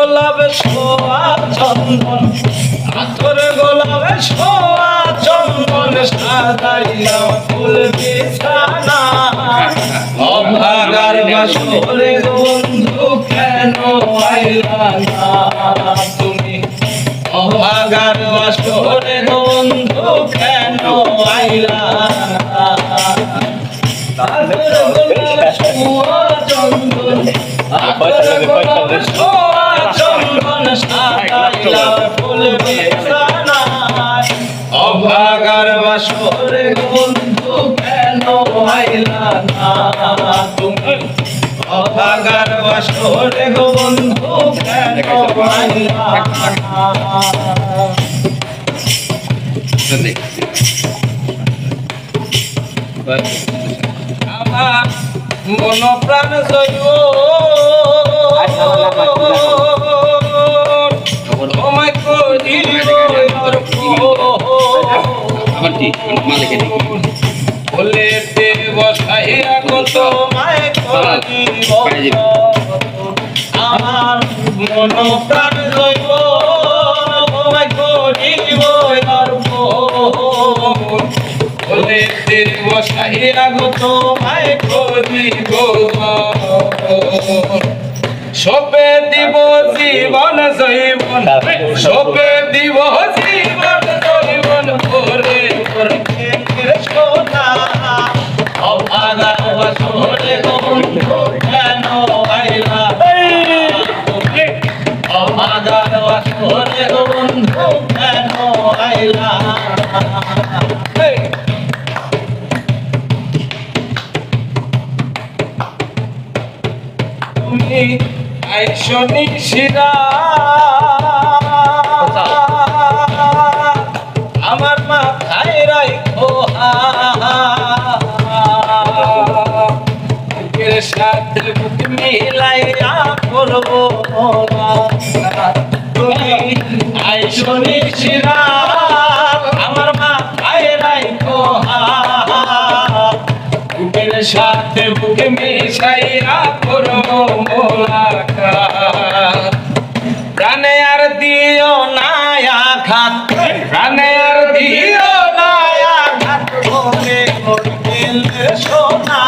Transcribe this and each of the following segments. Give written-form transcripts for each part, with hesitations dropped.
গোলাপে ছোঁয়া চন্দন আতরে গোলাপে ছোঁয়া চন্দন সাজাইয়া ফুল বিছানা অভাগার বাসরে বন্ধু কেন আইলা না তুমি অভাগার বাসরে বন্ধু কেন আইলা না আতরে গোলাপে ছোঁয়া চন্দন আতরে গোলাপে ছোঁয়া চন্দন সাজাইয়া ফুল বিছানা অভাগার বাসরে বন্ধু কেন আইলা না তুমি অভাগার বাসরে বন্ধু কেন আইলা না আমার মন প্রাণ জৈব তোমায় করিব বলেতে বসাইয়া কত মায় করিব আমার মন প্রাণ জৈব তোমায় করিব বলেতে বসাইয়া কত মায় করিব সপে দিব জীবন জৈবন সপে দিব জীবন জৈবন করে সোনা অভাগার বাসরে বন্ধু কেন আইলা অভাগার বাসরে বন্ধু কেন আইলা তুমি আইসো নিশিরা আমার মাথায় রাখো বুকের সাথে বুক মিলাইয়া করবো তুমি আইসো নিশিরা আমার মাথায় রাখো বুকের সাথে বুক মিশাইয়া করবো মোলাকাত প্রাণে আর দিও না আঘাত প্রাণে আর দিও না আঘাত করে গেলে সোনা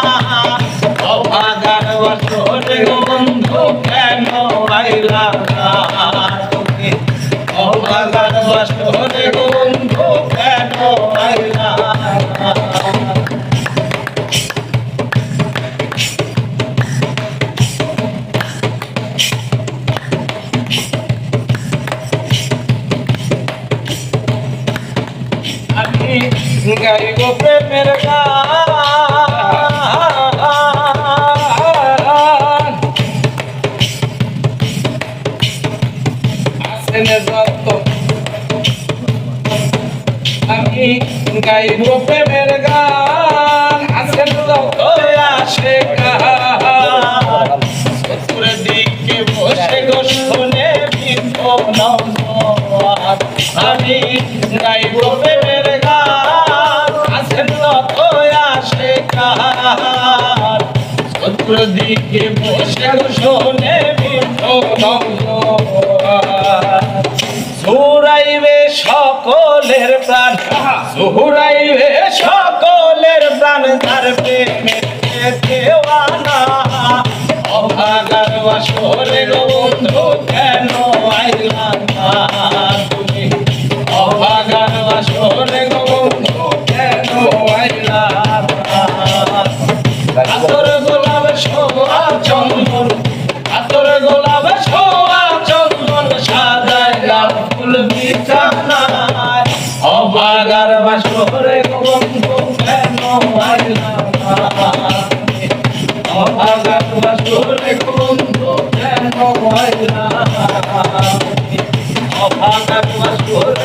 অভাগার বাসরে বন্ধু কেন আইলা না তুমি অভাগার বাসরে বন্ধু কেন আইলা না আমি গাইব প্রেমের গান আসেন যত আমি গাইব প্রেমের গান আসেন যত আসে গান চতুর দিকে বসে গো শোনে বিপদ আমি গাইব প্রেমের গান আসেন যত আসে গান চতুর্দিকে বসে শোনে বিপদ সুরাইবে সকলের প্রাণ সুরাইবে সকলের প্রাণ তার প্রেমের দেওয়ানা অভাগার বাসরে বন্ধু কেন আইলা না তুমি অভাগার বাসরে বন্ধু কেন আইলা না আতর গোলাপ ছোঁয়া চন্দন আতর গোলাপ ছোঁয়া চন্দন সাজাইয়া ফুল বিছানায় অভাগার বাসরে বন্ধু কেন আইলা না অভাগার বাসরে বন্ধু কেন আইলা অভাগার বাসরে